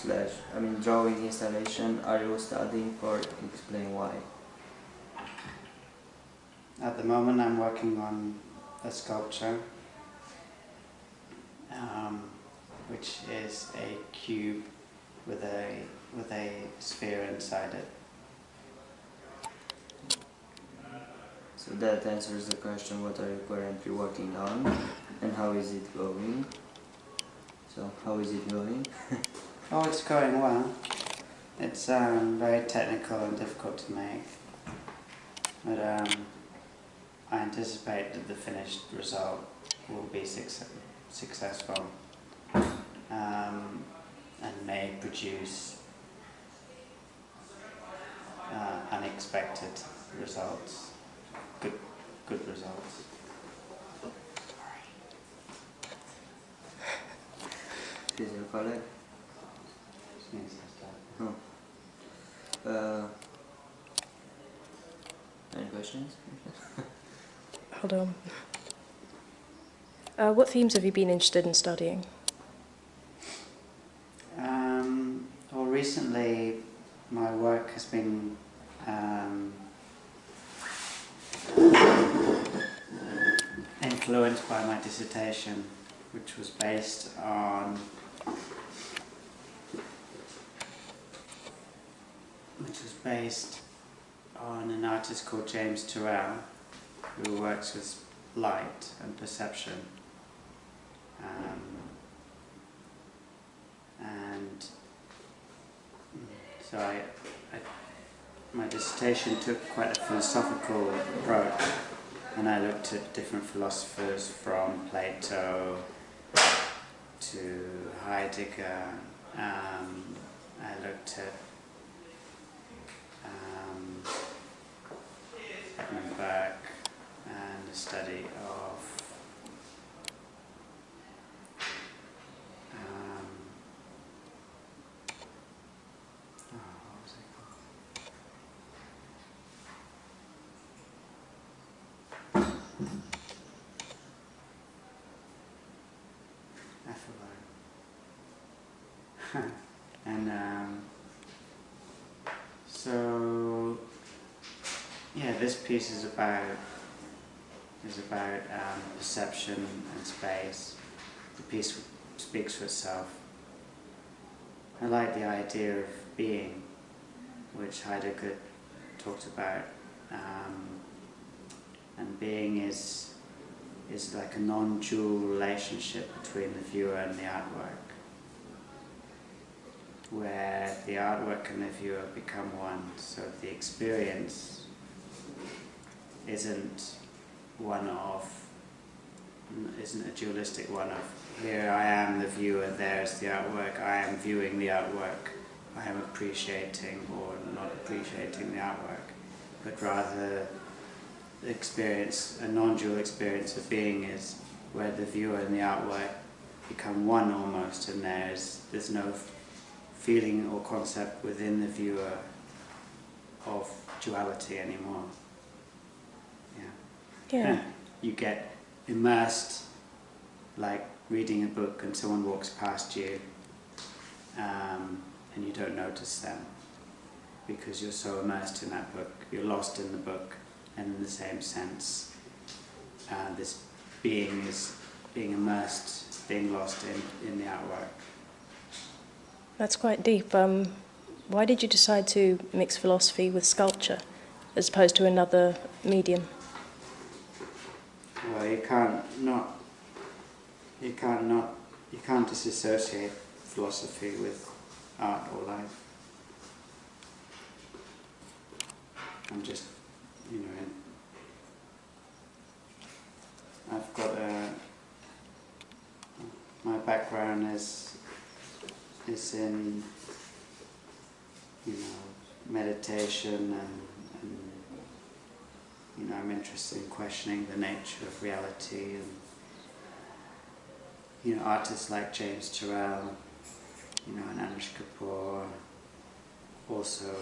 slash, drawing installation are you studying for? Explain why. At the moment I'm working on a sculpture which is a cube with a sphere inside it. So that answers the question, what are you currently working on and how is it going? So how is it going? Oh, it's going well. It's very technical and difficult to make, but I anticipate that the finished result will be successful and may produce unexpected results, good results. Is your colleague? No. Any questions? Hold on. What themes have you been interested in studying? Well, recently my work has been influenced by my dissertation, which was based on an artist called James Turrell, who works with light and perception. And so my dissertation took quite a philosophical approach, and I looked at different philosophers from Plato to Heidegger. I looked at Edmund Burke and the study of what was it called? I forgot. And so yeah, this piece is about perception and space. The piece speaks for itself. I like the idea of being, which Heidegger talked about, and being is like a non-dual relationship between the viewer and the artwork, where the artwork and the viewer become one. So the experience isn't a dualistic one of, here I am the viewer, there's the artwork, I am viewing the artwork, I am appreciating or not appreciating the artwork, but rather the experience, a non-dual experience of being, is where the viewer and the artwork become one almost, and there's no feeling or concept within the viewer of duality anymore. Yeah. You get immersed, like reading a book and someone walks past you and you don't notice them because you're so immersed in that book, you're lost in the book, and in the same sense this being is being immersed, being lost in the artwork. That's quite deep. Why did you decide to mix philosophy with sculpture as opposed to another medium? Well, you can't disassociate philosophy with art or life. I'm just, I've got my background is in, meditation and I'm interested in questioning the nature of reality, and artists like James Turrell, and Anish Kapoor also,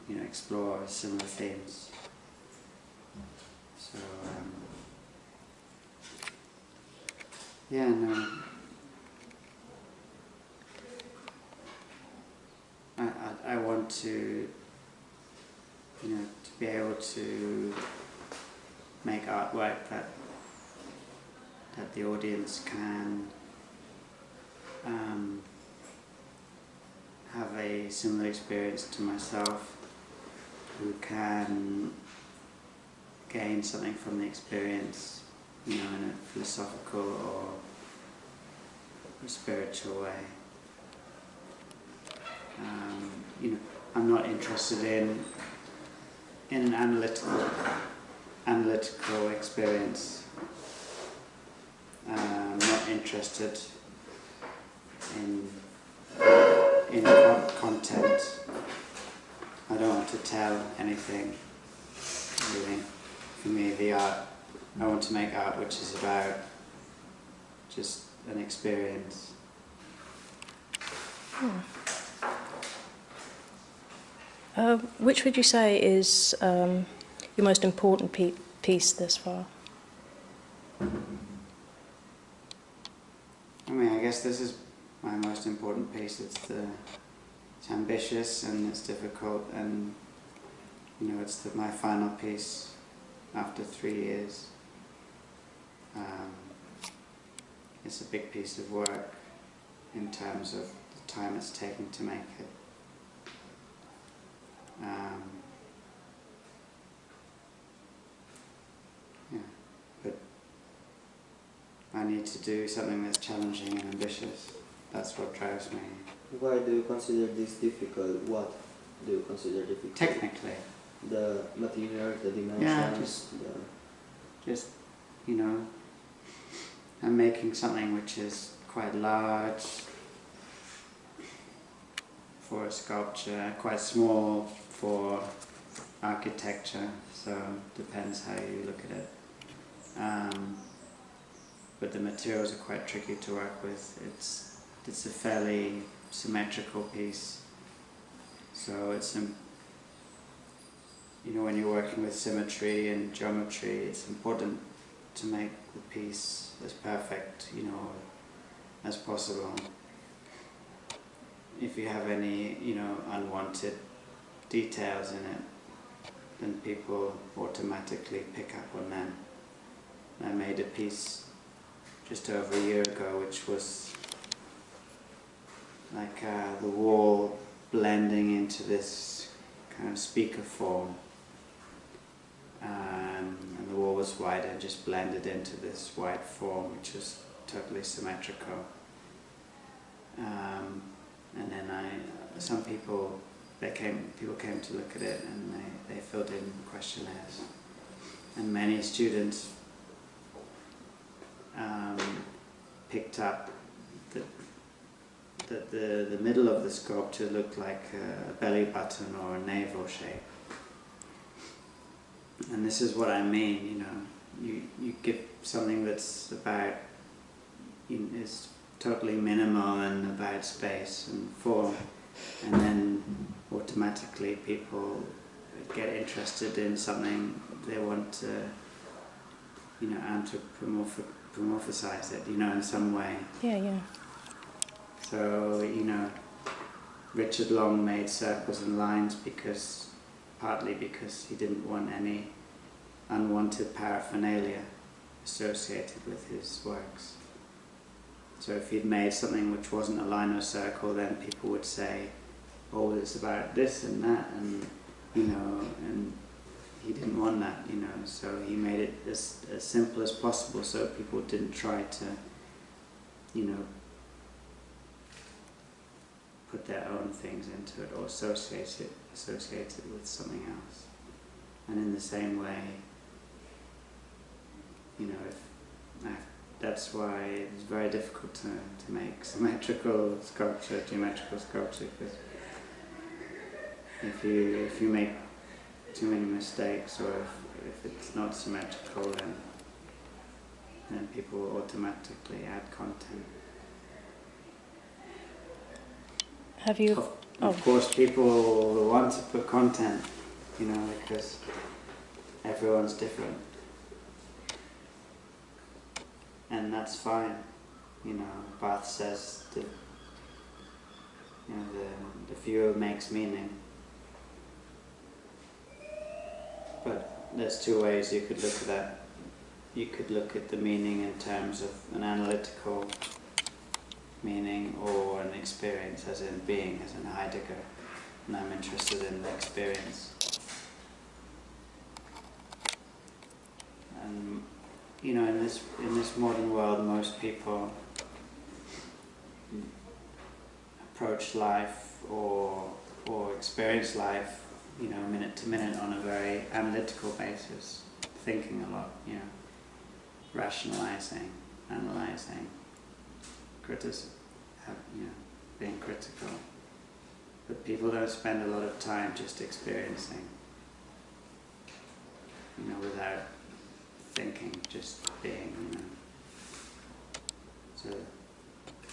explore similar themes. So, I want to, you know, to be able to make artwork that the audience can have a similar experience to myself, who can gain something from the experience, you know, in a philosophical or a spiritual way. You know, I'm not interested in an analytical experience. I'm not interested in content. I don't want to tell anything, really. For me, the art, I want to make art which is about just an experience. Which would you say is your most important piece thus far? I mean, I guess this is my most important piece. It's ambitious and it's difficult, and you know, it's my final piece after 3 years. It's a big piece of work in terms of the time it's taken to make it. Yeah, but I need to do something that's challenging and ambitious. That's what drives me. Why do you consider this difficult? What do you consider difficult? Technically. The material, the dimensions. Yeah, just you know, I'm making something which is quite large for a sculpture, quite small for architecture, so depends how you look at it. But the materials are quite tricky to work with. It's a fairly symmetrical piece, so it's you know, when you're working with symmetry and geometry, it's important to make the piece as perfect, you know, as possible. If you have any, you know, unwanted details in it, then people automatically pick up on them. I made a piece just over a year ago, which was like the wall blending into this kind of speaker form, and the wall was white and just blended into this white form, which was totally symmetrical. And then some people came to look at it, and they filled in questionnaires, and many students picked up that the middle of the sculpture looked like a belly button or a navel shape. And this is what I mean, you know, you give something that's about, is totally minimal and about space and form, and then automatically people get interested in something. They want to, you know, anthropomorphize it, you know, in some way. Yeah. So, you know, Richard Long made circles and lines partly because he didn't want any unwanted paraphernalia associated with his works. So if he'd made something which wasn't a line or circle, then people would say, oh, it's about this and that, and, you know, and he didn't want that, you know, so he made it as simple as possible so people didn't try to, you know, put their own things into it or associate it with something else. And in the same way, you know, that's why it's very difficult to make geometrical sculpture, because if you make too many mistakes, or if it's not symmetrical, then people will automatically add content. Have you? Of course, people will want to put content, you know, because everyone's different. And that's fine, you know. Barth says that, you know, the viewer makes meaning. But there's two ways you could look at that. You could look at the meaning in terms of an analytical meaning or an experience, as in being, as in Heidegger. And I'm interested in the experience. And you know, in this modern world, most people approach life or experience life, you know, minute to minute on a very analytical basis, thinking a lot, you know, rationalizing, analyzing, you know, being critical. But people don't spend a lot of time just experiencing, you know, without thinking, just being, you know. So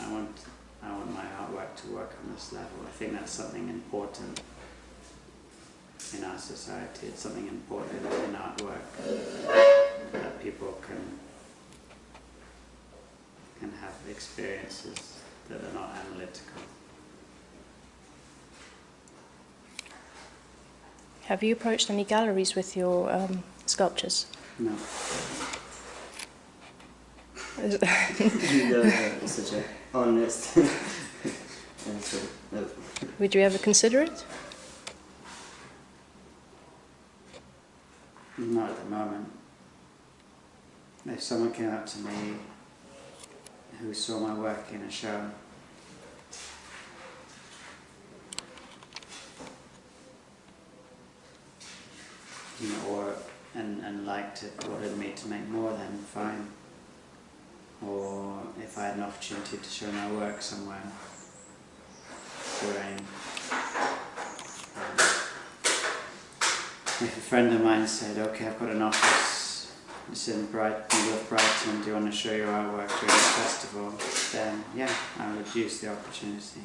I want my artwork to work on this level. I think that's something important in our society. It's something important in artwork, that people can have experiences that are not analytical. Have you approached any galleries with your sculptures? No. Such an honest answer. No. Would you ever consider it? Not at the moment. If someone came up to me who saw my work in a show, you know, and liked it, wanted me to make more, then fine. Or if I had an opportunity to show my work somewhere, great. If a friend of mine said, okay, I've got an office, it's in North Brighton, do you want to show your artwork during the festival? Then yeah, I would use the opportunity.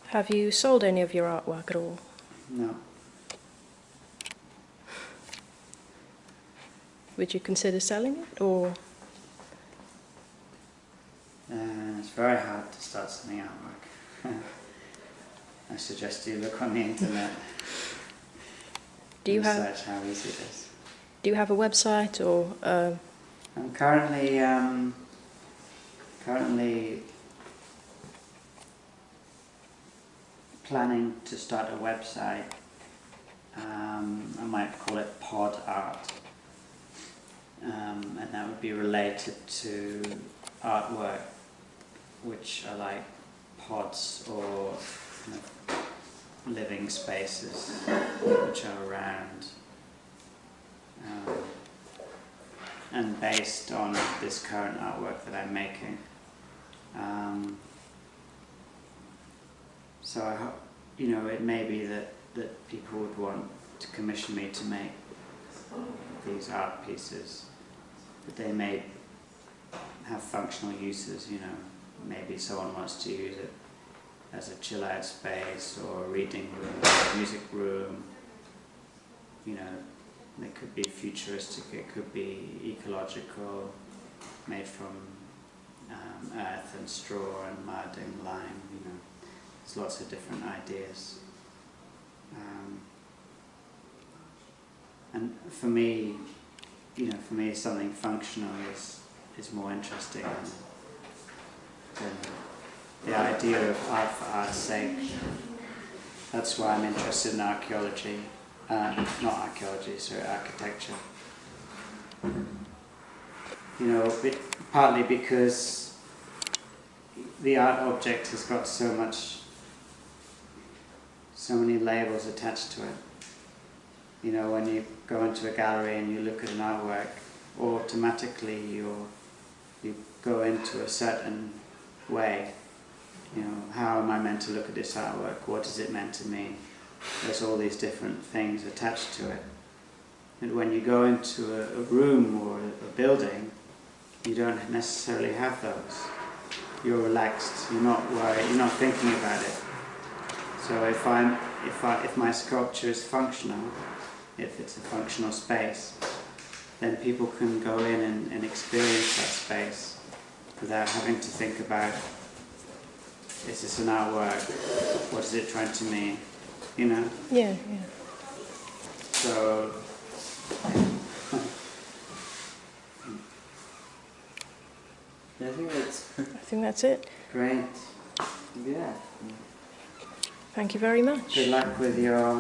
Have you sold any of your artwork at all? No. Would you consider selling it, or? It's very hard to start selling artwork. I suggest you look on the internet and search how easy it is. Do you have a website or? I'm currently planning to start a website. I might call it Pod Art, and that would be related to artwork which are like pods or kind of living spaces which are around, and based on this current artwork that I'm making. So I hope, you know, it may be that people would want to commission me to make these art pieces, but they may have functional uses, you know. Maybe someone wants to use it as a chill out space or a reading room or a music room. You know, it could be futuristic, it could be ecological, made from earth and straw and mud and lime, you know. There's lots of different ideas. And for me, you know, something functional is more interesting than the idea of art for art's sake. That's why I'm interested in archaeology, not archaeology, sorry, architecture. You know, partly because the art object has got so many labels attached to it. You know, when you go into a gallery and you look at an artwork, automatically you go into a certain way. You know, how am I meant to look at this artwork? What is it meant to me? There's all these different things attached to it. And when you go into a room or a building, you don't necessarily have those. You're relaxed, you're not worried, you're not thinking about it. So if my sculpture is functional, if it's a functional space, then people can go in and experience that space without having to think about, is this an artwork? What is it trying to mean? You know? Yeah, yeah. So, I think that's I think that's it. great. Yeah. Thank you very much. good luck with your